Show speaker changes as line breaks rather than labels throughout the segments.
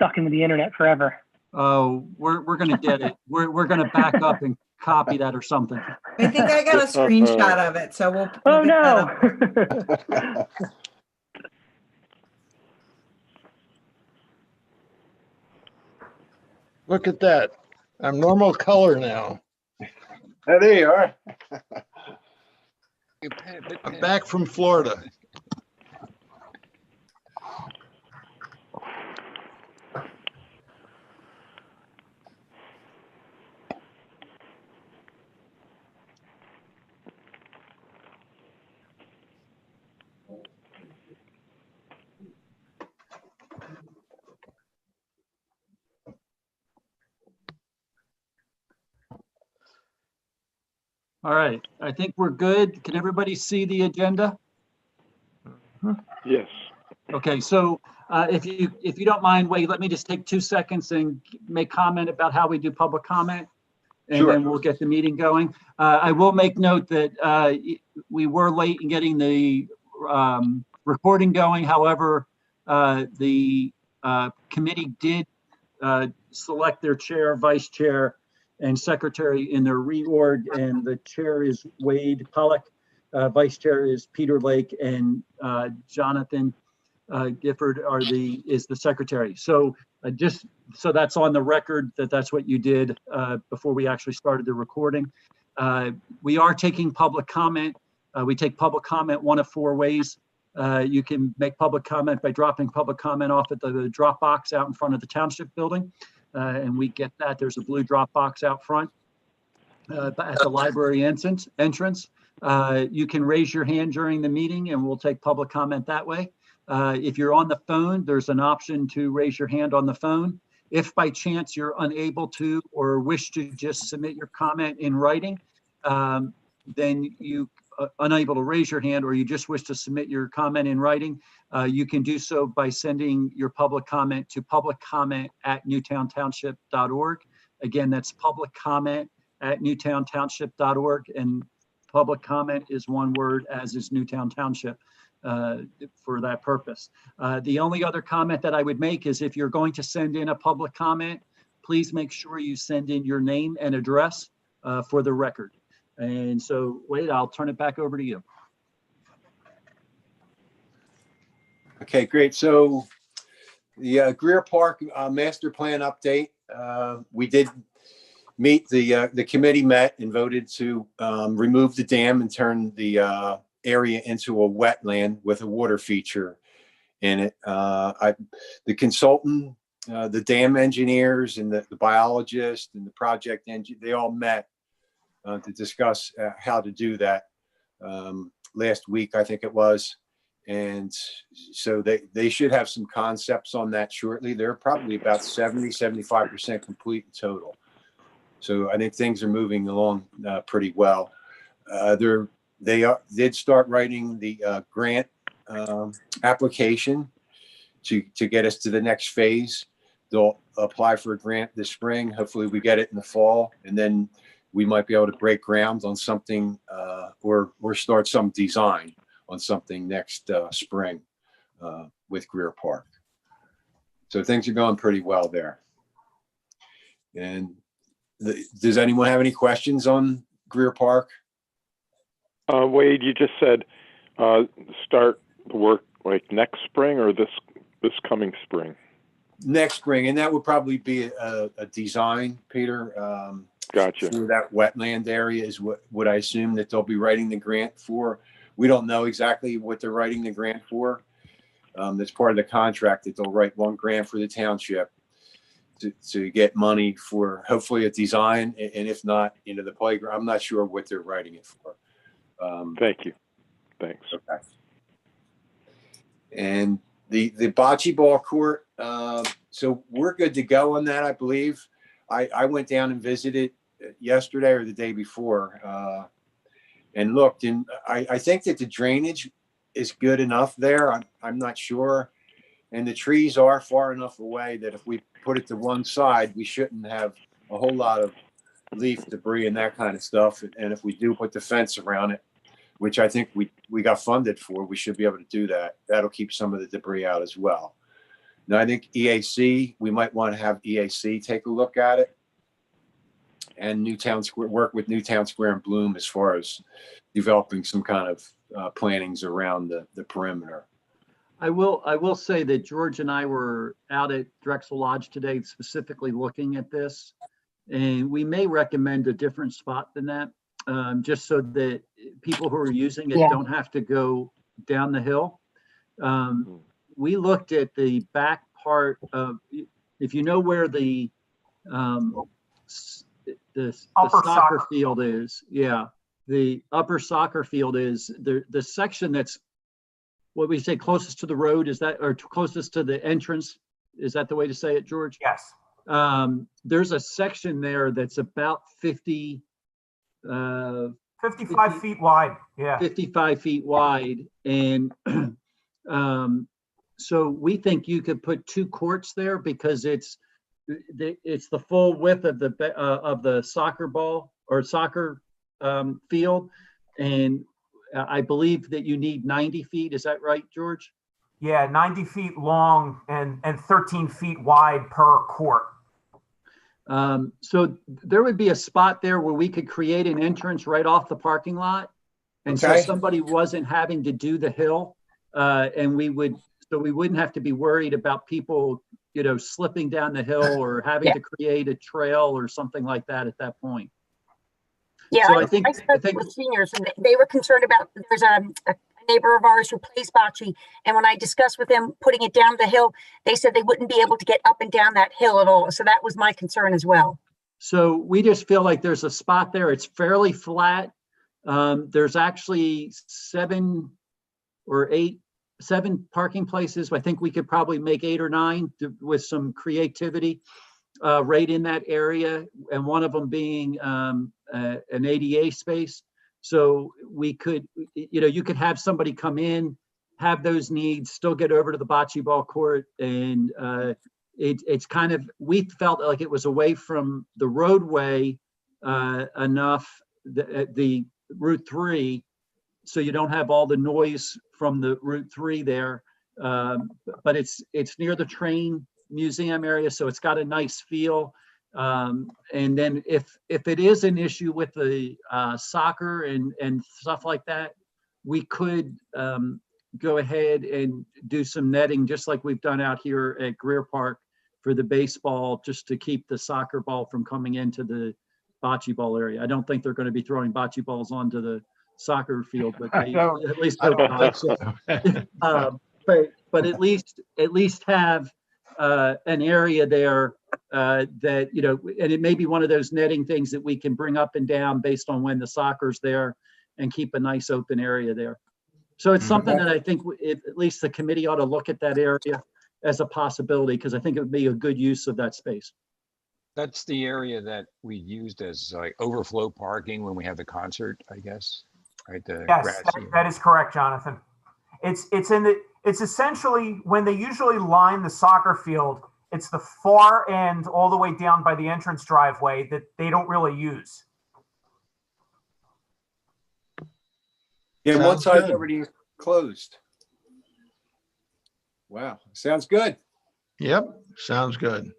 stuck into the internet forever.
Oh, we're going to get it. We're going to back up and copy that or something.
I think I got a screenshot of it, so we'll
Oh
get that
no!
up.
Look at that. I'm normal color now.
Oh, there you are.
I'm back from Florida.
All right, I think we're good. Can everybody see the agenda?
Yes.
Okay, so if you don't mind, Wade, let me just take 2 seconds and make comment about how we do public comment, and
Sure.
then we'll get the meeting going. I will make note that we were late in getting the recording going. However, the committee did select their chair, vice chair, and secretary in their reorg, and the chair is Wade Pollock, vice chair is Peter Lake, and Jonathan Gifford is the secretary. So just so that's on the record that that's what you did before we actually started the recording. We are taking public comment. We take public comment one of 4 ways. You can make public comment by dropping public comment off at the drop box out in front of the township building. And we get that. There's a blue drop box out front at the library entrance. You can raise your hand during the meeting and we'll take public comment that way. If you're on the phone, there's an option to raise your hand on the phone. If by chance you're unable to or wish to just submit your comment in writing, then you unable to raise your hand or you just wish to submit your comment in writing, you can do so by sending your public comment to publiccomment@newtowntownship.org. Again, that's publiccomment@newtowntownship.org, and public comment is one word, as is Newtown Township for that purpose. The only other comment that I would make is if you're going to send in a public comment, please make sure you send in your name and address for the record. And so, Wade, I'll turn it back over to you.
Okay, great. So the Greer Park Master Plan update, we did meet, the committee met and voted to remove the dam and turn the area into a wetland with a water feature in it. The consultant, the dam engineers and the biologist and the project engineer, they all met to discuss how to do that last week, I think it was. And so they should have some concepts on that shortly. They're probably about 70-75% complete in total. So I think things are moving along pretty well. They did start writing the grant application to get us to the next phase. They'll apply for a grant this spring. Hopefully we get it in the fall, and then we might be able to break ground on something or start some design on something next spring with Greer Park. So things are going pretty well there. And does anyone have any questions on Greer Park?
Wade, you just said start the work like next spring or this coming spring?
Next spring, and that would probably be a design, Peter.
Gotcha.
For that wetland area is what I assume that they'll be writing the grant for. We don't know exactly what they're writing the grant for. That's part of the contract, that they'll write one grant for the township to get money for hopefully a design, and if not, the playground. I'm not sure what they're writing it for.
Thank you. Thanks.
Okay. And the Bocce Ball Court, so we're good to go on that, I believe. I went down and visited yesterday or the day before and looked, and I think that the drainage is good enough there. I'm not sure. And the trees are far enough away that if we put it to one side, we shouldn't have a whole lot of leaf debris and that kind of stuff. And if we do put the fence around it, which I think we got funded for, we should be able to do that. That'll keep some of the debris out as well. Now, I think EAC, we might want to have EAC take a look at it. And Newtown Square, work with Newtown Square and Bloom as far as developing some kind of plannings around the perimeter.
I will say that George and I were out at Drexel Lodge today specifically looking at this. And we may recommend a different spot than that, just so that people who are using it don't have to go down the hill. We looked at the back part of, if you know where the soccer field is, the upper soccer field is, the section that's what we say closest to the road, is that, or closest to the entrance, is that the way to say it, George?
Yes.
There's a section there that's about 55
feet wide. Yeah.
55 feet wide. And so we think you could put 2 courts there because it's the full width of the soccer ball or soccer field. And I believe that you need 90 feet. Is that right, George?
Yeah, 90 feet long and 13 feet wide per court. So there would be a spot there where we could create an entrance right off the parking lot. And so somebody wasn't having to do the hill, and we wouldn't have to be worried about people, slipping down the hill or having to create a trail or something like that at that point.
Yeah,
So
I spoke with seniors and they were concerned about, there's a neighbor of ours who plays bocce. And when I discussed with them putting it down the hill, they said they wouldn't be able to get up and down that hill at all. So that was my concern as well.
So we just feel like there's a spot there. It's fairly flat. There's actually 7 parking places. I think we could probably make 8 or 9 with some creativity right in that area. And one of them being an ADA space. So we could, you could have somebody come in, have those needs, still get over to the Bocce Ball Court. And it's kind of, we felt like it was away from the roadway enough, the Route 3, so you don't have all the noise from the Route 3 there. But it's near the train museum area, so it's got a nice feel. And then if it is an issue with the soccer and stuff like that, we could go ahead and do some netting, just like we've done out here at Greer Park for the baseball, just to keep the soccer ball from coming into the bocce ball area. I don't think they're going to be throwing bocce balls onto the soccer field, but they at least hope not. But at least have an area there that, and it may be one of those netting things that we can bring up and down based on when the soccer's there and keep a nice open area there. So it's something that I think at least the committee ought to look at that area as a possibility, because I think it would be a good use of that space.
That's the area that we used as like overflow parking when we had the concert, I guess, right?
Yes, that is correct, Jonathan. It's essentially when they usually line the soccer field, it's the far end all the way down by the entrance driveway that they don't really use.
Yeah, one
Sounds
side's
good.
already closed. Wow, sounds good.
Yep, sounds good.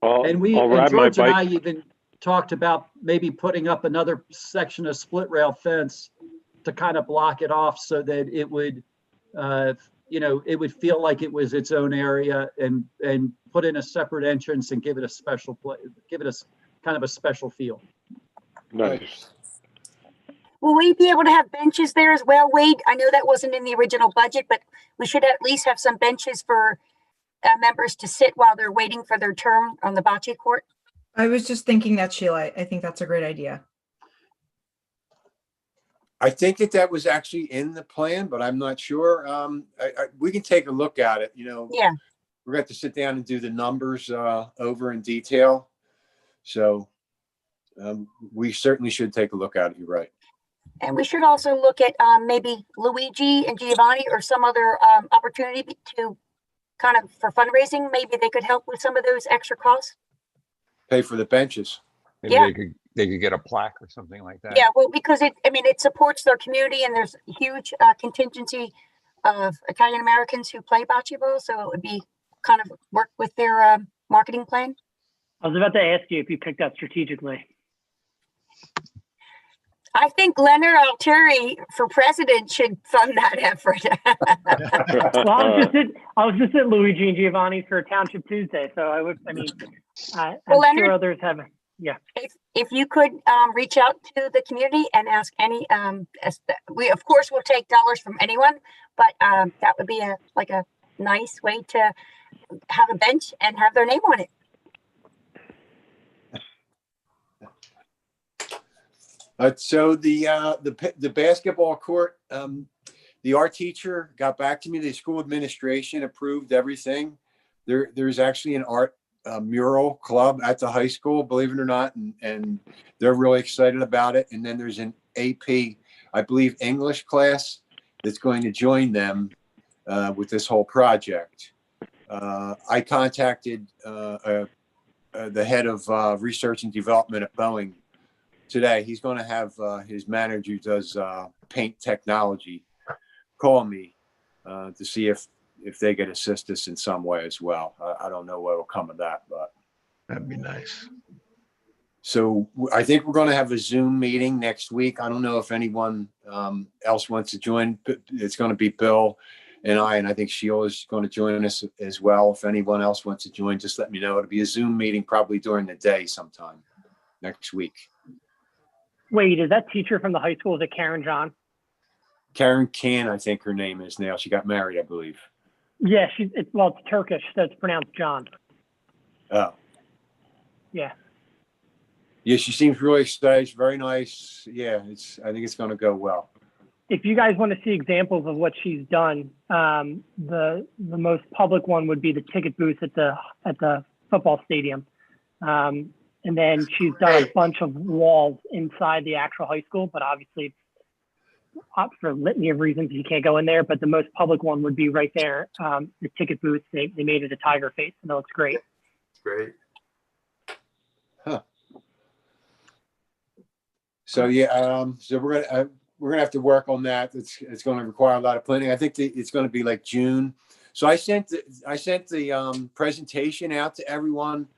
I'll
And
ride
George
my
and I
bike.
even talked about maybe putting up another section of split rail fence to kind of block it off so that it would, it would feel like it was its own area, and put in a separate entrance and give it a special give it a kind of a special feel.
Nice.
Will we be able to have benches there as well, Wade? I know that wasn't in the original budget, but we should at least have some benches for members to sit while they're waiting for their turn on the bocce court.
I was just thinking that, Sheila. I think that's a great idea.
I think that was actually in the plan, but I'm not sure. We can take a look at it.
Yeah.
We're going to have to sit down and do the numbers over in detail. So we certainly should take a look at it. You're right.
And we should also look at maybe Luigi and Giovanni or some other opportunity to kind of for fundraising. Maybe they could help with some of those extra costs.
Pay for the benches.
Maybe
Yeah.
they could get a plaque or something like that.
Yeah, well, because it supports their community and there's huge contingency of Italian Americans who play bocce ball. So it would be kind of work with their marketing plan.
I was about to ask you if you picked that strategically.
I think Leonard Altieri for president should fund that effort.
Well, I was just at Luigi and Giovanni's for Township Tuesday, so I'm
Well,
sure
Leonard,
others have. Yeah.
if you could reach out to the community and ask any, we of course will take dollars from anyone, but that would be a nice way to have a bench and have their name on it.
So the basketball court, the art teacher got back to me. The school administration approved everything. There's actually an art mural club at the high school, believe it or not, and they're really excited about it. And then there's an AP, I believe, English class that's going to join them with this whole project. I contacted the head of research and development at Boeing today. He's going to have his manager who does paint technology call me to see if they could assist us in some way as well. I don't know what will come of that, but
That'd be nice.
so I think we're going to have a Zoom meeting next week. I don't know if anyone else wants to join. It's going to be Bill and I think Sheila's going to join us as well. If anyone else wants to join, just let me know. It'll be a Zoom meeting probably during the day sometime next week.
Wait, is that teacher from the high school? Is it Karen John?
Karen Can, I think her name is now. She got married, I believe.
Yeah, it's Turkish, so it's pronounced John.
Oh.
Yeah.
Yeah, she seems really excited. She's very nice. Yeah, I think it's going to go well.
If you guys want to see examples of what she's done, the most public one would be the ticket booth at the football stadium. And then she's done a bunch of walls inside the actual high school, but obviously for a litany of reasons you can't go in there. But the most public one would be right there, the ticket booth. They made it a tiger face, and it looks great.
Great. Huh. So yeah, so we're gonna have to work on that. It's going to require a lot of planning. I think it's going to be like June. So I sent the presentation out to everyone.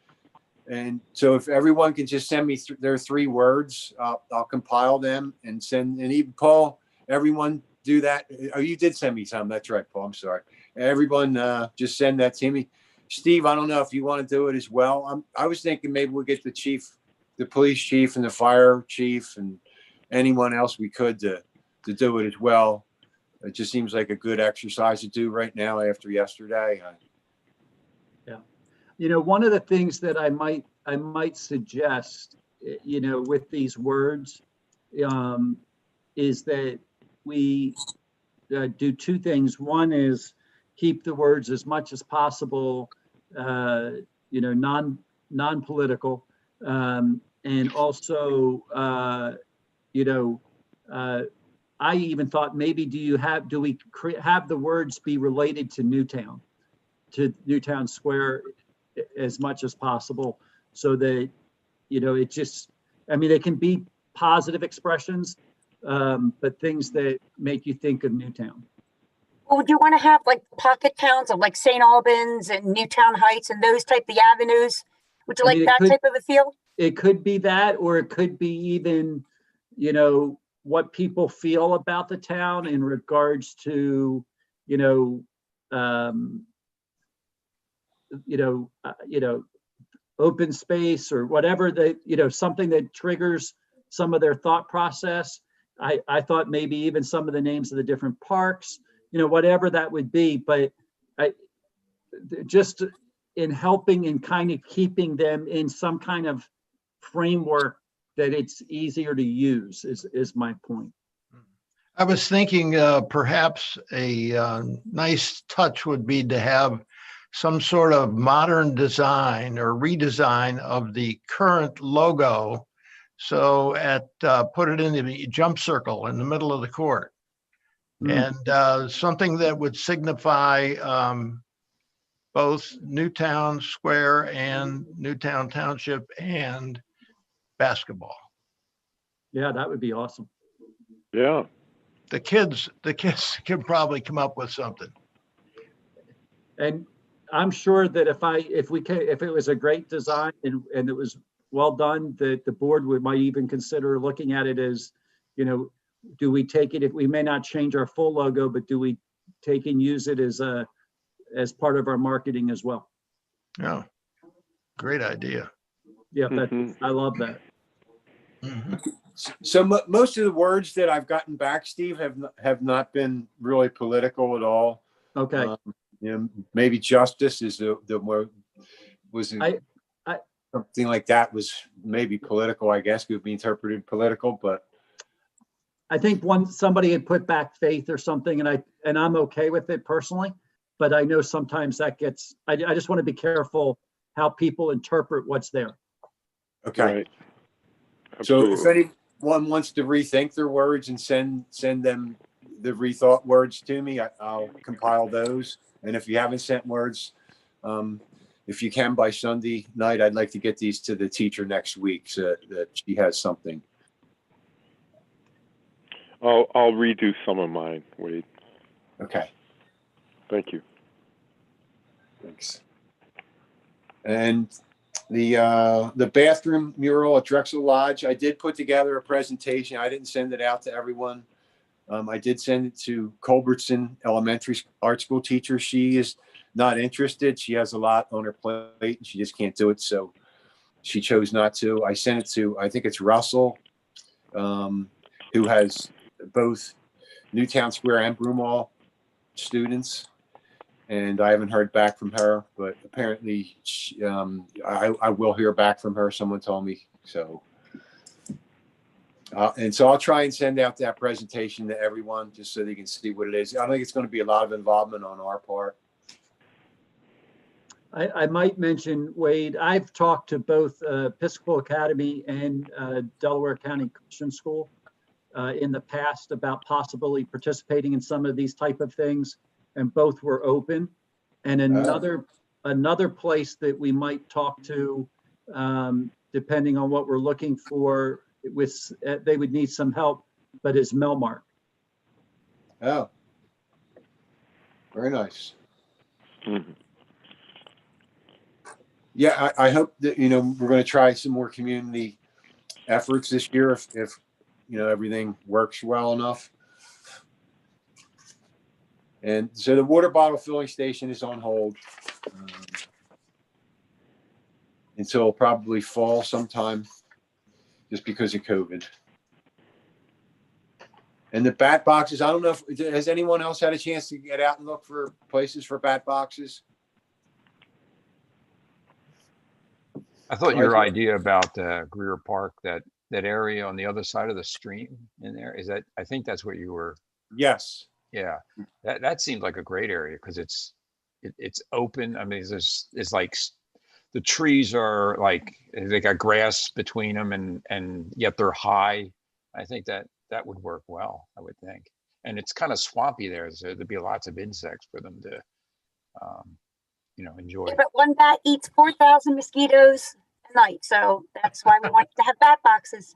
And so if everyone can just send me their 3 words, I'll compile them and send, and even Paul, everyone do that. Oh, you did send me some. That's right, Paul. I'm sorry. Everyone just send that to me. Steve, I don't know if you want to do it as well. I was thinking maybe we'll get the police chief and the fire chief and anyone else we could to do it as well. It just seems like a good exercise to do right now after yesterday.
Yeah. One of the things that I might suggest, with these words, is that we do 2 things. One is keep the words as much as possible, non-political, and also, I even thought maybe do we have the words be related to Newtown Square as much as possible, so that it just, they can be positive expressions, but things that make you think of Newtown.
Well, would you want to have like pocket towns of like St. Albans and Newtown Heights and those type of avenues? Would you like that type of a feel?
It could be that, or it could be even what people feel about the town in regards to open space or whatever, something that triggers some of their thought process. I thought maybe even some of the names of the different parks, whatever that would be, but just in helping and kind of keeping them in some kind of framework that it's easier to use is my point.
I was thinking perhaps a nice touch would be to have some sort of modern design or redesign of the current logo. So put it in the jump circle in the middle of the court. And something that would signify both Newtown Square and Newtown Township and basketball.
Yeah, that would be awesome.
Yeah.
the kids can probably come up with something.
And I'm sure that if it was a great design and it was well done, that the board might even consider looking at it as, you know, do we take it, if we may not change our full logo, but do we take and use it as part of our marketing as well?
Yeah, great idea.
Yeah,
Mhm.
I love that.
Mhm.
So most of the words that I've gotten back, Steve, have not been really political at all.
Okay.
You know, maybe justice is the more was something like that was maybe political, I guess, could be interpreted political, but
I think somebody had put back faith or something, and I'm okay with it personally, but I know sometimes that gets, I just want to be careful how people interpret what's there.
okay.
Right.
So if
Absolutely.
anyone wants to rethink their words and send them the rethought words to me, I'll compile those. And if you haven't sent words, if you can by Sunday night, I'd like to get these to the teacher next week so that she has something.
I'll redo some of mine, Wade.
Okay,
Thank you.
thanks. And the bathroom mural at Drexel Lodge, I did put together a presentation. I didn't send it out to everyone. I did send it to Culbertson Elementary Art School teacher. She is not interested. She has a lot on her plate and she just can't do it. So she chose not to. I sent it to, I think it's Russell, who has both Newtown Square and Broomall students. And I haven't heard back from her, but apparently I will hear back from her. Someone told me so. And so I'll try and send out that presentation to everyone just so they can see what it is. I think it's going to be a lot of involvement on our part.
I might mention, Wade, I've talked to both Episcopal Academy and Delaware County Christian School in the past about possibly participating in some of these type of things, and both were open. And another place that we might talk to, depending on what we're looking for, they would need some help, but is Melmark.
Oh, very nice.
Mhm.
Yeah, I hope that, you know, we're going to try some more community efforts this year if you know, everything works well enough. And so the water bottle filling station is on hold until probably fall sometime, just because of COVID. And the bat boxes, I don't know if, has anyone else had a chance to get out and look for places for bat boxes?
I thought your idea about Greer Park, that area on the other side of the stream in there, I think that's what you were.
Yes.
Yeah, that seemed like a great area because it's open. I mean, it's like the trees are like, they got grass between them and yet they're high. I think that would work well, I would think. And it's kind of swampy there, so there'd be lots of insects for them to, you know, enjoy.
Yeah, but one bat eats 4,000 mosquitoes a night, so that's why we want to have bat boxes.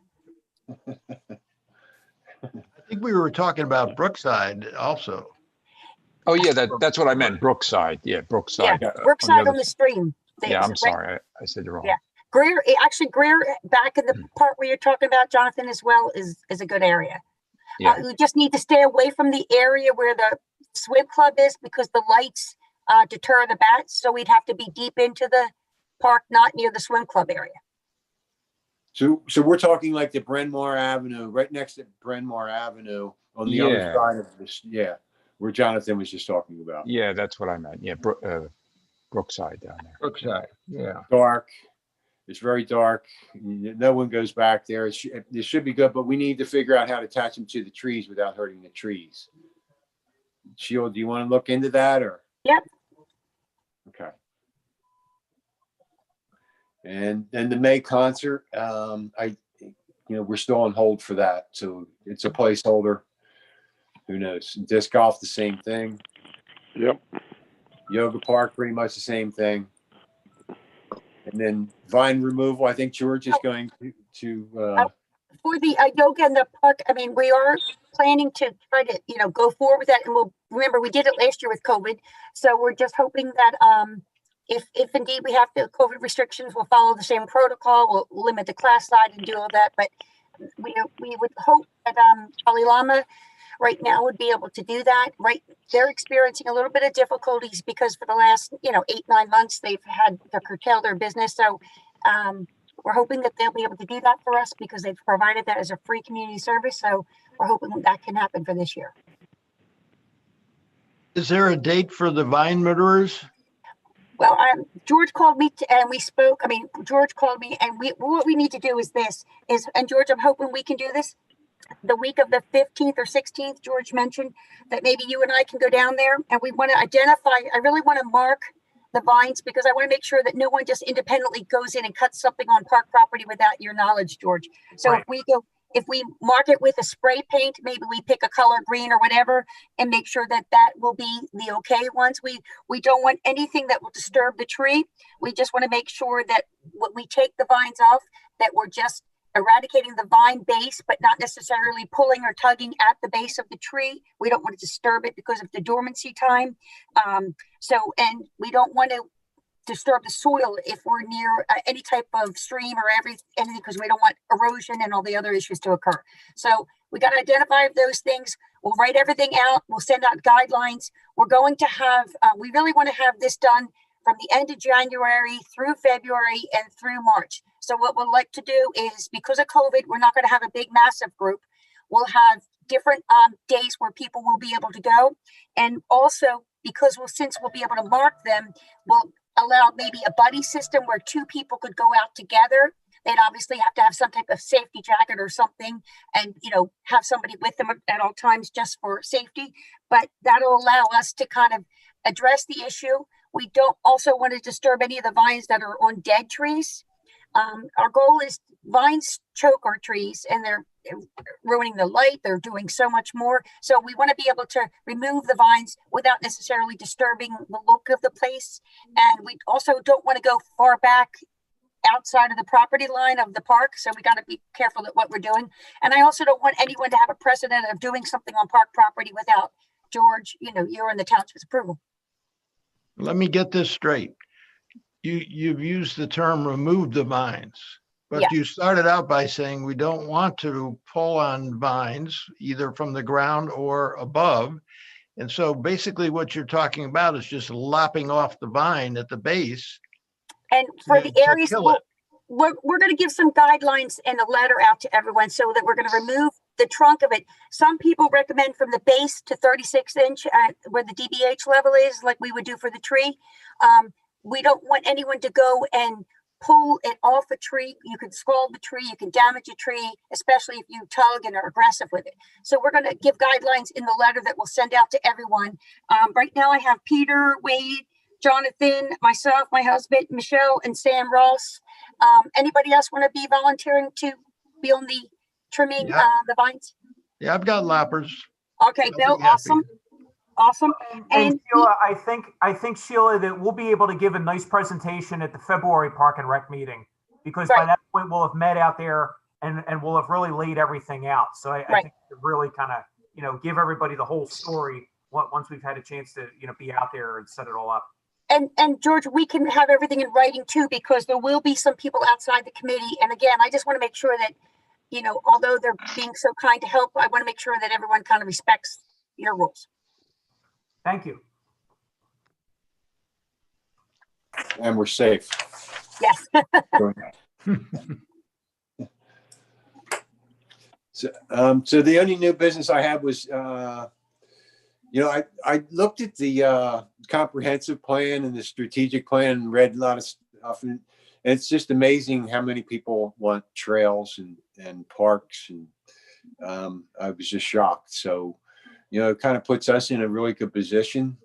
I think we were talking about Brookside also.
Oh yeah, that's what I meant. Brookside, yeah, Brookside.
Yeah, Brookside on the stream.
Yeah, I'm sorry, I said it wrong.
Yeah, Greer, actually Greer, back in the part where you're talking about, Jonathan, as well, is a good area.
Yeah.
You just need to stay away from the area where the swim club is because the lights deter the bats. So we'd have to be deep into the park, not near the swim club area.
So we're talking like the Bryn Mawr Avenue, right next to Bryn Mawr Avenue on the other side of this. Yeah, where Jonathan was just talking about.
Yeah, that's what I meant. Yeah, Brookside down there.
Brookside, yeah.
Dark. It's very dark. No one goes back there. It should be good, but we need to figure out how to attach them to the trees without hurting the trees. Sheila, do you want to look into that or?
Yep.
Okay. And then the May concert, we're still on hold for that. So it's a placeholder. Who knows? Disc golf, the same thing.
Yep.
Yoga park, pretty much the same thing. And then vine removal, I think George is going to
for the yoga in the park, I mean, we are planning to try to, go forward with that. And we'll remember we did it last year with COVID. So we're just hoping that if indeed we have the COVID restrictions, we'll follow the same protocol. We'll limit the class size and do all that. But we would hope that Dalai Lama right now would be able to do that. Right, they're experiencing a little bit of difficulties because for the last 8-9 months they've had to curtail their business. So we're hoping that they'll be able to do that for us because they've provided that as a free community service. So we're hoping that can happen for this year.
Is there a date for the vine murderers?
Well, George called me and we spoke. George called me and what we need to do is and George, I'm hoping we can do this the week of the 15th or 16th. George mentioned that maybe you and I can go down there and we want to identify. I really want to mark the vines because I want to make sure that no one just independently goes in and cuts something on park property without your knowledge, George. So right. If we mark it with a spray paint, maybe we pick a color green or whatever and make sure that will be the okay ones. We don't want anything that will disturb the tree. We just want to make sure that when we take the vines off, that we're just eradicating the vine base, but not necessarily pulling or tugging at the base of the tree. We don't want to disturb it because of the dormancy time. And we don't want to disturb the soil if we're near any type of stream or anything because we don't want erosion and all the other issues to occur. So we got to identify those things. We'll write everything out. We'll send out guidelines. We're going to have, we really want to have this done from the end of January through February and through March. So what we'll like to do is, because of COVID, we're not going to have a big, massive group. We'll have different days where people will be able to go. And also, because since we'll be able to mark them, we'll allow maybe a buddy system where 2 people could go out together. They'd obviously have to have some type of safety jacket or something and, have somebody with them at all times just for safety. But that'll allow us to kind of address the issue. We don't also want to disturb any of the vines that are on dead trees. Our goal is vines choke our trees and they're ruining the light. They're doing so much more. So we want to be able to remove the vines without necessarily disturbing the look of the place. And we also don't want to go far back outside of the property line of the park. So we got to be careful at what we're doing. And I also don't want anyone to have a precedent of doing something on park property without George, you're in the township's approval.
Let me get this straight. You've used the term remove the vines, but
Yeah.
You started out by saying we don't want to pull on vines either from the ground or above. And so basically what you're talking about is just lopping off the vine at the base.
And for the areas,
kill it.
we're going to give some guidelines and a letter out to everyone so that we're going to remove the trunk of it. Some people recommend from the base to 36-inch where the DBH level is, like we would do for the tree. We don't want anyone to go and pull it off a tree. You can scald the tree, you can damage a tree, especially if you tug and are aggressive with it. So we're going to give guidelines in the letter that we'll send out to everyone. Right now I have Peter, Wade, Jonathan, myself, my husband, Michelle, and Sam Ross. Anybody else want to be volunteering to be on the trimming the vines?
Yeah, I've got loppers.
Okay, Bill, awesome. Awesome.
And Sheila, I think Sheila, that we'll be able to give a nice presentation at the February Park and Rec meeting, because by that point we'll have met out there and we'll have really laid everything out. So I think to really kind of, give everybody the whole story once we've had a chance to, be out there and set it all up.
And George, we can have everything in writing too, because there will be some people outside the committee. And again, I just want to make sure that, although they're being so kind to help, I want to make sure that everyone kind of respects your rules.
Thank you.
And we're safe.
Yes.
So the only new business I had was, I looked at the comprehensive plan and the strategic plan and read a lot of stuff, and it's just amazing how many people want trails and parks, and I was just shocked. So, it kind of puts us in a really good position,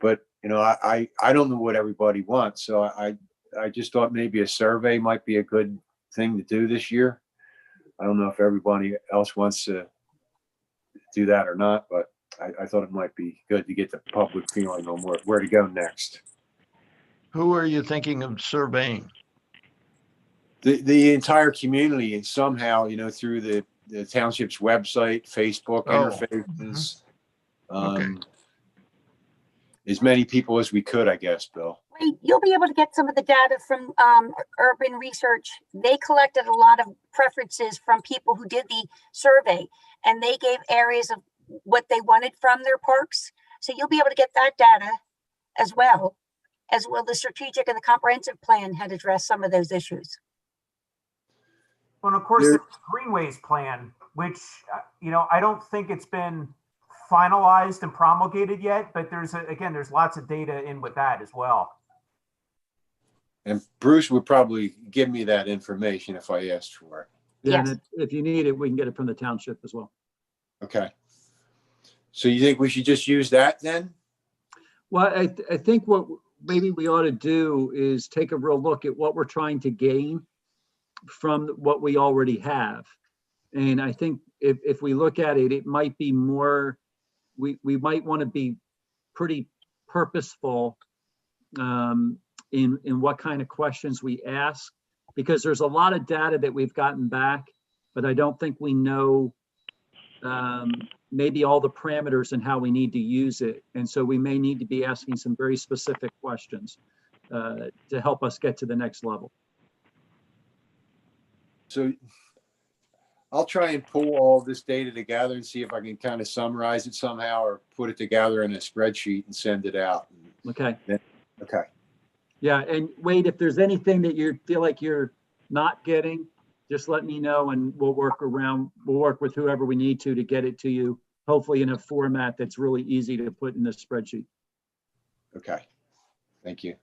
but I don't know what everybody wants. So I just thought maybe a survey might be a good thing to do this year. I don't know if everybody else wants to do that or not, but I thought it might be good to get the public feeling on where to go next.
Who are you thinking of surveying?
The entire community, and somehow, through the the township's website, Facebook
Oh,
interfaces.
Okay.
As many people as we could, I guess, Bill.
Wait, you'll be able to get some of the data from Urban Research. They collected a lot of preferences from people who did the survey, and they gave areas of what they wanted from their parks. So you'll be able to get that data as well the strategic and the comprehensive plan had addressed some of those issues.
Well, and of course, the Greenways plan, which, I don't think it's been finalized and promulgated yet, but there's lots of data in with that as well.
And Bruce would probably give me that information if I asked for it.
Yeah,
Yes.
and if you need it, we can get it from the township as well.
Okay. So you think we should just use that then?
Well, I think what maybe we ought to do is take a real look at what we're trying to gain from what we already have. And I think if we look at it, it might be more, we might want to be pretty purposeful in what kind of questions we ask, because there's a lot of data that we've gotten back, but I don't think we know maybe all the parameters and how we need to use it. And so we may need to be asking some very specific questions to help us get to the next level.
So I'll try and pull all this data together and see if I can kind of summarize it somehow or put it together in a spreadsheet and send it out.
Okay.
Okay.
Yeah, and Wade, if there's anything that you feel like you're not getting, just let me know and we'll work with whoever we need to get it to you, hopefully in a format that's really easy to put in the spreadsheet.
Okay. Thank you.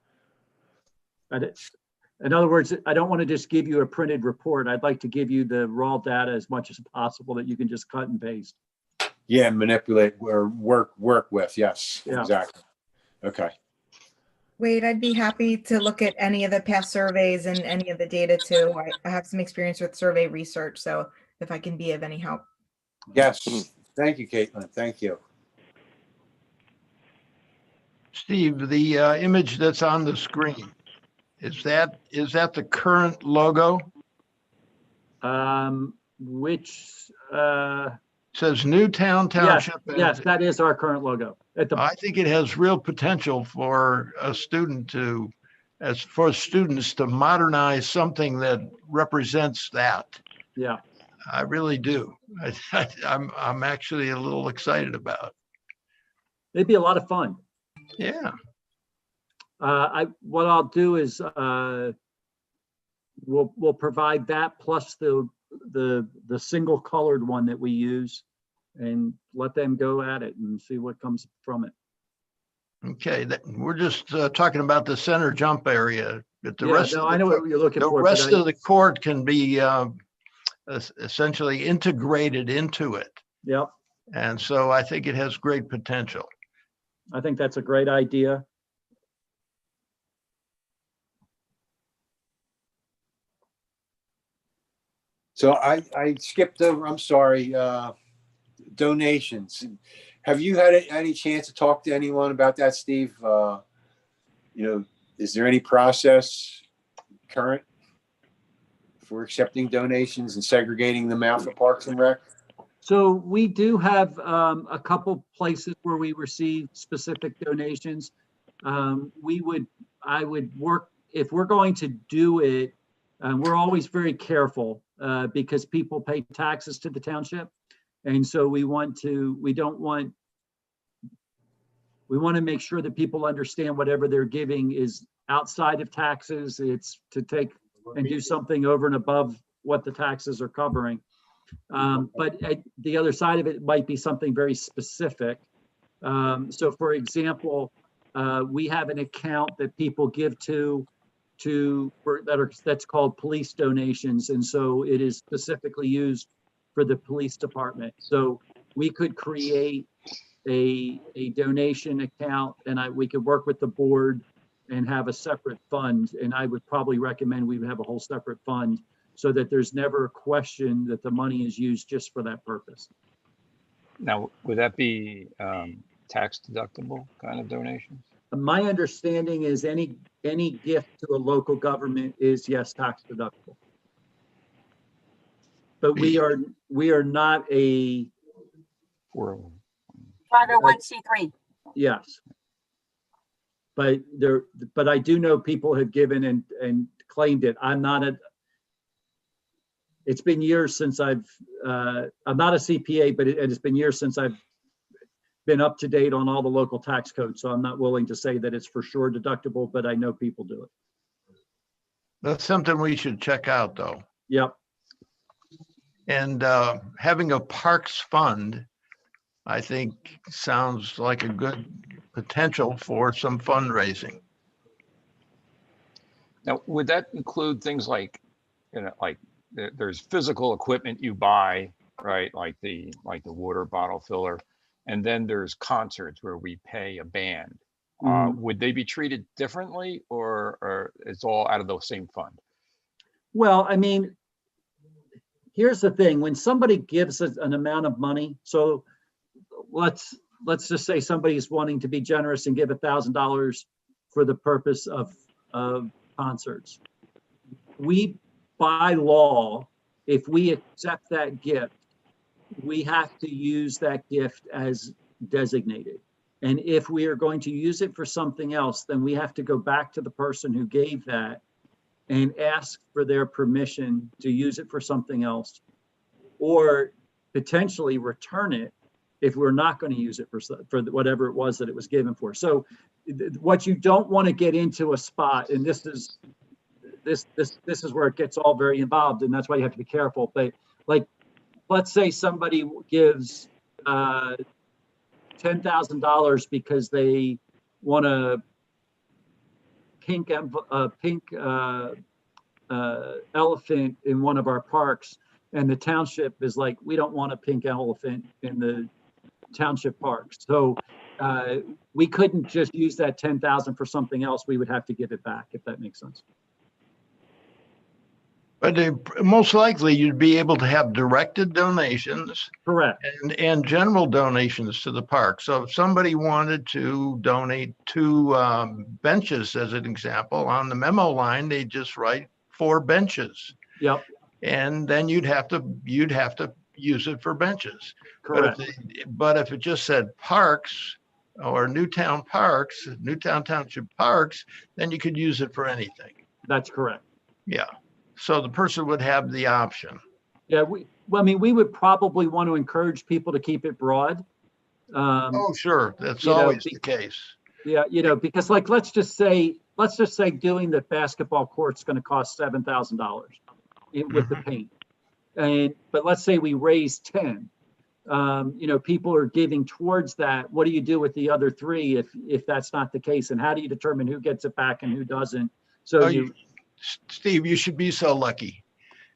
In other words, I don't want to just give you a printed report. I'd like to give you the raw data as much as possible that you can just cut and paste.
Yeah, manipulate or work with. Yes,
Yeah.
Exactly. Okay.
Wade, I'd be happy to look at any of the past surveys and any of the data too. I have some experience with survey research, so if I can be of any help.
Yes. Thank you, Caitlin. Thank you.
Steve, the image that's on the screen, is that the current logo?
Which
Says Newtown Township.
yes, that is our current logo.
I think it has real potential for students to modernize something that represents that.
Yeah.
I really do. I'm actually a little excited about it.
It'd be a lot of fun.
Yeah.
What I'll do is we'll provide that plus the single colored one that we use and let them go at it and see what comes from it.
Okay, we're just talking about the center jump area, but the rest
I know what you're looking for.
The rest of the court can be essentially integrated into it.
Yep.
And so I think it has great potential.
I think that's a great idea.
So I skipped over, I'm sorry, donations. Have you had any chance to talk to anyone about that, Steve? Is there any process current for accepting donations and segregating them out for Parks and Rec?
So we do have a couple places where we receive specific donations. I would work, if we're going to do it, we're always very careful because people pay taxes to the township. And so we want to make sure that people understand whatever they're giving is outside of taxes. It's to take and do something over and above what the taxes are covering. But the other side of it might be something very specific. So for example, we have an account that people give that's called police donations. And so it is specifically used for the police department. So we could create a donation account and we could work with the board and have a separate fund. And I would probably recommend we would have a whole separate fund so that there's never a question that the money is used just for that purpose.
Now, would that be tax deductible kind of donations?
My understanding is any gift to a local government is, yes, tax deductible. but we are not a,
501c3.
yes. But I do know people have given and claimed it. I'm not it's been years since I'm not a CPA, but it's been years since I've been up to date on all the local tax codes. So I'm not willing to say that it's for sure deductible, but I know people do it.
That's something we should check out, though.
Yep.
And having a parks fund, I think, sounds like a good potential for some fundraising.
Now, would that include things like, like there's physical equipment you buy, right? Like the water bottle filler, and then there's concerts where we pay a band. Would they be treated differently, or it's all out of the same fund?
Well, I mean, here's the thing: when somebody gives us an amount of money, so let's just say somebody's wanting to be generous and give $1,000 for the purpose of concerts. We, by law, if we accept that gift, we have to use that gift as designated. And if we are going to use it for something else, then we have to go back to the person who gave that and ask for their permission to use it for something else, or potentially return it if we're not going to use it for whatever it was that it was given for. So what you don't want to get into a spot, and this is where it gets all very involved, and that's why you have to be careful. But like, let's say somebody gives $10,000 because they want a pink elephant in one of our parks, and the township is like, we don't want a pink elephant in the township parks. So we couldn't just use that 10,000 for something else. We would have to give it back, if that makes sense.
But most likely you'd be able to have directed donations.
Correct.
And general donations to the park. So if somebody wanted to donate 2 benches, as an example, on the memo line, they just write 4 benches.
Yep.
And then you'd have to use it for benches.
Correct.
But if it just said parks or Newtown Parks, Newtown Township Parks, then you could use it for anything.
That's correct.
Yeah. So the person would have the option.
Yeah, we would probably want to encourage people to keep it broad.
Oh, sure. That's always the case.
Yeah, because like, let's just say doing the basketball court's going to cost $7,000 with the paint. But let's say we raise 10. People are giving towards that. What do you do with the other 3 if that's not the case? And how do you determine who gets it back and who doesn't? So
Steve, you should be so lucky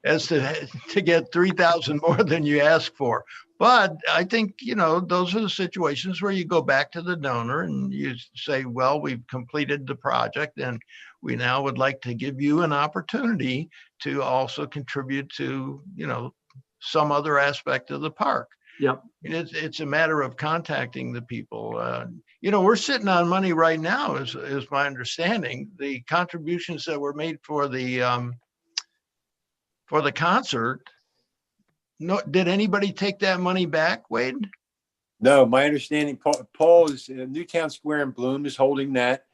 as to get 3,000 more than you ask for. But I think, those are the situations where you go back to the donor and you say, well, we've completed the project and we now would like to give you an opportunity to also contribute to, some other aspect of the park.
Yep.
And it's a matter of contacting the people. We're sitting on money right now, is my understanding. The contributions that were made for the concert. No, did anybody take that money back, Wade?
No, my understanding, Paul is Newtown Square and Bloom is holding that,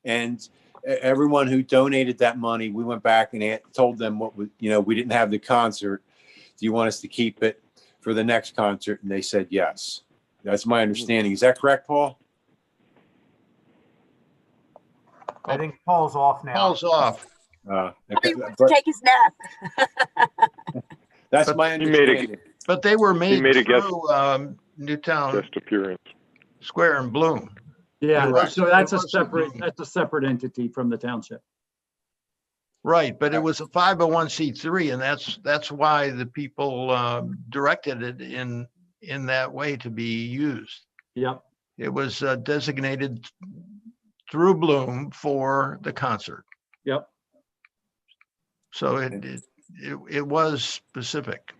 and everyone who donated that money, we went back and told them we didn't have the concert. Do you want us to keep it for the next concert? And they said yes. That's my understanding. Is that correct, Paul?
I think Paul's off now.
Paul's off.
He wants to take his nap.
That's my understanding.
But they were made
guest
Newtown
appearance.
Square and Bloom.
Yeah,
Correct.
so that's a separate entity from the township.
Right, but it was a 501c3, and that's why the people directed it in that way to be used.
Yep.
It was designated through Bloom for the concert.
Yep.
So it was specific.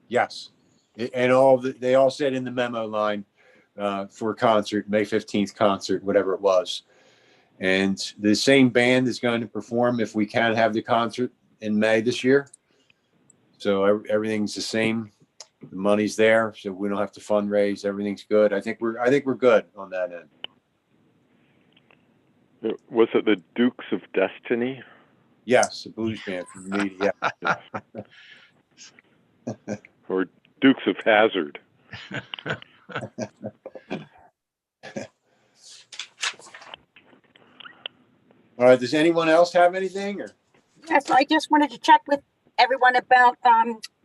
Yes, and they all said in the memo line for a concert, May 15th concert, whatever it was. And the same band is going to perform if we can have the concert in May this year. So everything's the same. The money's there, so we don't have to fundraise. Everything's good. I think we're good on that end.
Was it the Dukes of Destiny?
Yes, the blues band from the media.
Or Dukes of Hazard?
All right. Does anyone else have anything? Or?
Yes, I just wanted to check with everyone about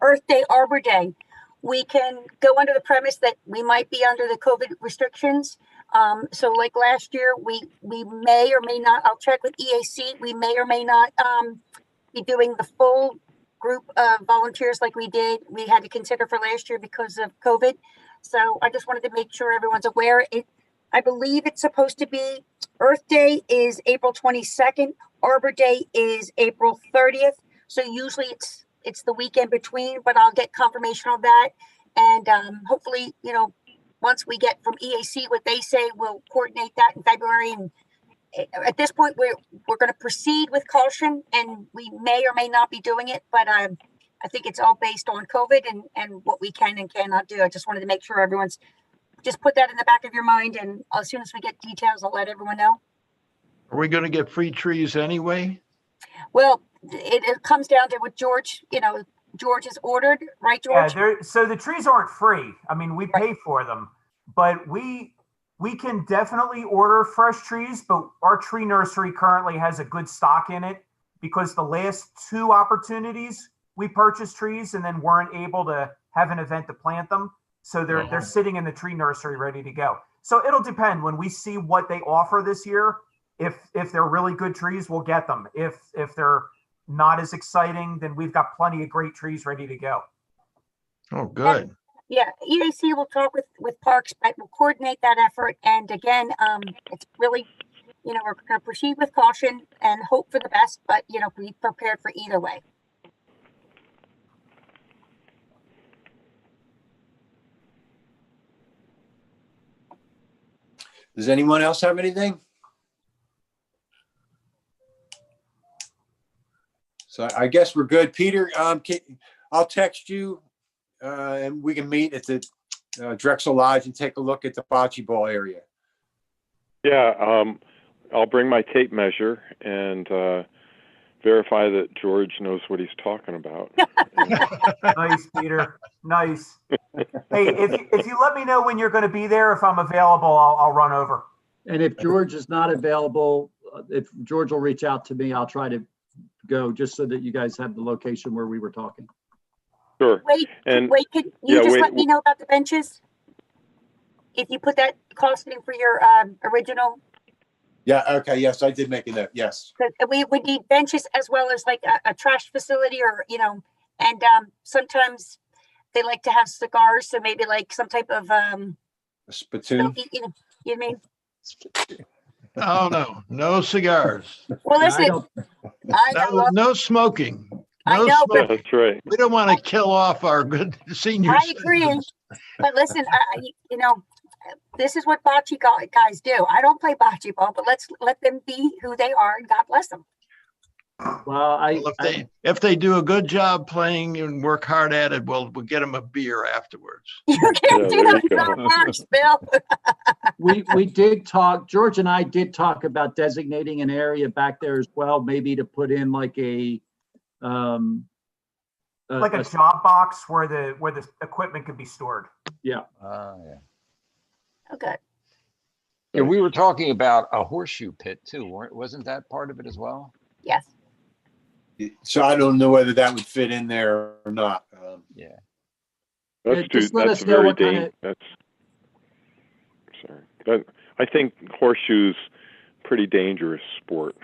Earth Day, Arbor Day. We can go under the premise that we might be under the COVID restrictions. So like last year, we may or may not, I'll check with EAC, we may or may not be doing the full group of volunteers like we had to consider for last year because of COVID. So I just wanted to make sure everyone's aware. I believe it's supposed to be Earth Day is April 22nd. Arbor Day is April 30th. So usually it's the weekend between, but I'll get confirmation on that. And hopefully, once we get from EAC what they say, we'll coordinate that in February. And at this point, we're going to proceed with caution, and we may or may not be doing it. But I think it's all based on COVID and what we can and cannot do. I just wanted to make sure everyone's just put that in the back of your mind. And as soon as we get details, I'll let everyone know.
Are we going to get free trees anyway?
Well, it comes down to what George has ordered, right, George?
Yeah, so the trees aren't free. I mean, we pay for them, but we can definitely order fresh trees, but our tree nursery currently has a good stock in it because the last 2 opportunities we purchased trees and then weren't able to have an event to plant them. So they're sitting in the tree nursery ready to go. So it'll depend when we see what they offer this year. If they're really good trees, we'll get them. If they're not as exciting, then we've got plenty of great trees ready to go.
Oh, good.
Yeah, EAC will talk with Parks, but we'll coordinate that effort. And again, it's really, we're going to proceed with caution and hope for the best, but, be prepared for either way.
Does anyone else have anything? So I guess we're good. Peter, I'll text you and we can meet at the Drexel Lodge and take a look at the bocce ball area.
Yeah, I'll bring my tape measure and verify that George knows what he's talking about.
Nice, Peter. Nice. Hey, if you let me know when you're going to be there, if I'm available, I'll run over.
And if George is not available, if George will reach out to me, I'll try to go just so that you guys have the location where we were talking.
Sure.
Wait, could you let me know about the benches? If you put that costing for your original.
Yeah, okay, yes, I did make a note, yes.
We would need benches as well as like a trash facility or, and sometimes they like to have cigars. So maybe like some type of
a spittoon.
you know what I mean?
Oh, no cigars.
Well, listen,
No smoking.
I know,
but that's right.
We don't want to kill off our good seniors.
I agree. But listen, this is what bocce guys do. I don't play bocce ball, but let's let them be who they are, and God bless them.
Well,
if they do a good job playing and work hard at it, we'll get them a beer afterwards.
You can't do that so much, Bill.
we did talk. George and I did talk about designating an area back there as well, maybe to put in like a
job box where the equipment could be stored.
Yeah.
Yeah.
Okay.
Yeah, we were talking about a horseshoe pit too, wasn't that part of it as well?
Yes.
So I don't know whether that would fit in there or not.
Yeah.
That's very dangerous. Sorry. I think horseshoes pretty dangerous sport.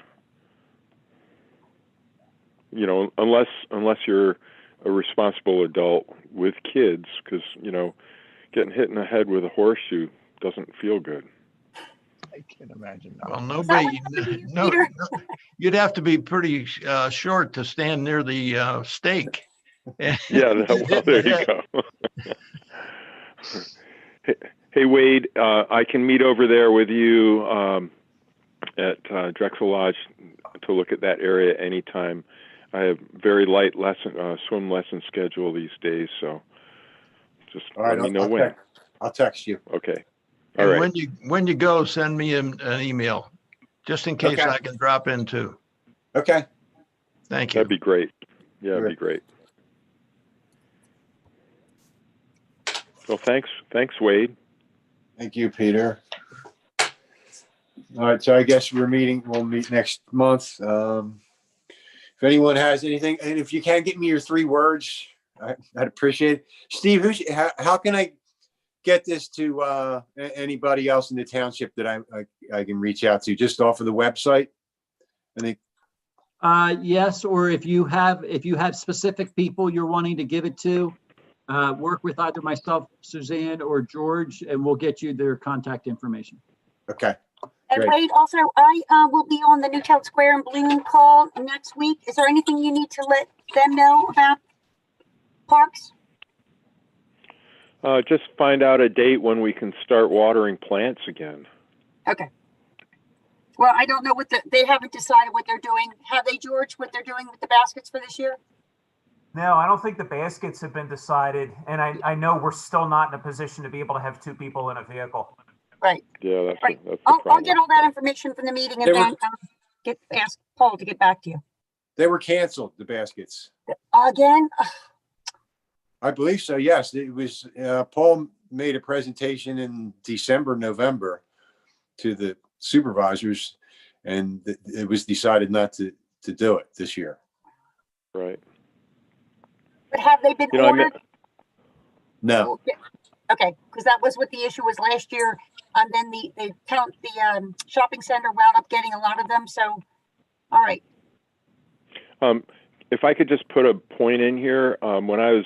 Unless you're a responsible adult with kids, because getting hit in the head with a horseshoe doesn't feel good.
I can't imagine.
Well, you'd have to be pretty short to stand near the stake.
Yeah, well, there you go. Hey, Wade, I can meet over there with you at Drexel Lodge to look at that area anytime. I have very light swim lesson schedule these days, so just
All right,
let me know when.
I'll text you.
Okay. All
And
right.
when you go, send me an email, just in case
Okay.
I can drop in too.
Okay.
Thank you.
That'd be great. Yeah, that'd be great. Well, thanks, Wade.
Thank you, Peter. All right, so I guess we'll meet next month. If anyone has anything, and if you can get me your 3 words, I'd appreciate it. Steve, how can I get this to anybody else in the township that I can reach out to? Just off of the website? I think.
Yes, or if you have specific people you're wanting to give it to, work with either myself, Suzanne, or George, and we'll get you their contact information.
Okay.
And
Great.
Wade, also, I will be on the Newtown Square and Bloom call next week. Is there anything you need to let them know about parks?
Just find out a date when we can start watering plants again.
Okay. Well, I don't know they haven't decided what they're doing. Have they, George, what they're doing with the baskets for this year?
No, I don't think the baskets have been decided. And I know we're still not in a position to be able to have 2 people in a vehicle.
Right.
Yeah, that's
Right.
the
I'll
problem.
get all that information from the meeting and then ask Paul to get back to you.
They were canceled, the baskets.
Again?
I believe so, yes. It was, Paul made a presentation in November to the supervisors, and it was decided not to do it this year.
Right.
But have they been ordered?
No.
Okay, because that was what the issue was last year. And then the shopping center wound up getting a lot of them. So, all right.
If I could just put a point in here, when I was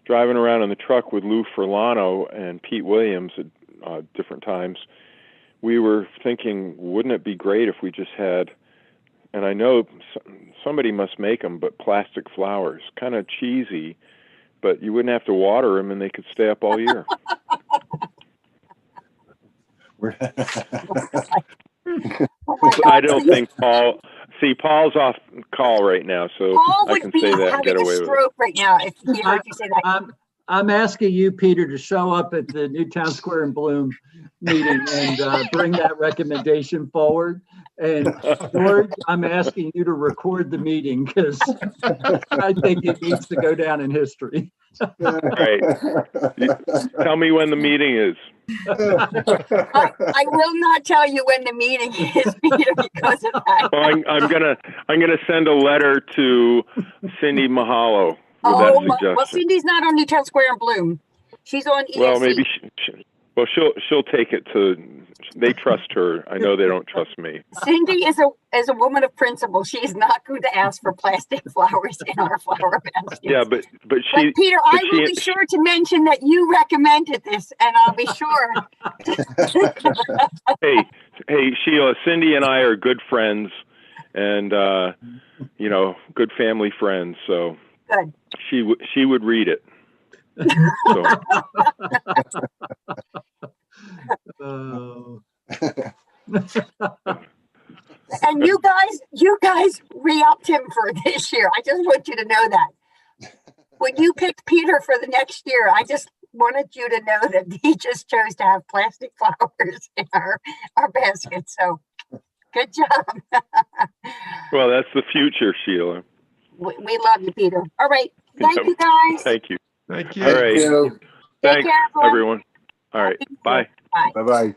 driving around in the truck with Lou Furlano and Pete Williams at different times, we were thinking, wouldn't it be great if we just had, and I know somebody must make them, but plastic flowers, kind of cheesy, but you wouldn't have to water them and they could stay up all year. I don't think Paul's off call right now, so
Paul
I can say that and get away with it.
Right now, if he heard you say that.
I'm asking you, Peter, to show up at the Newtown Square and Bloom meeting and bring that recommendation forward. And George, I'm asking you to record the meeting because I think it needs to go down in history.
Right. Tell me when the meeting is.
I will not tell you when the meeting is, Peter, because of that.
Well, I'm gonna send a letter to Cindy Mahalo with that suggestion.
Well, Cindy's not on Newtown Square and Bloom. She's on ESC.
Well, maybe she'll take it to. They trust her. I know they don't trust me.
Cindy is a woman of principle. She is not going to ask for plastic flowers in our flower basket.
Yeah, but
Peter, I will be sure to mention that you recommended this, and I'll be sure.
Hey, Sheila, Cindy and I are good friends, and good family friends. So
good.
She would read it. So.
And you guys re-upped him for this year. I just want you to know that. When you picked Peter for the next year, I just wanted you to know that he just chose to have plastic flowers in our basket. So good job.
Well, that's the future, Sheila.
We love you, Peter. All right. Thank you, guys.
Thank you.
Thank you.
All right.
Take
Thanks,
care,
everyone. All right. Bye.
Bye.
Bye-bye.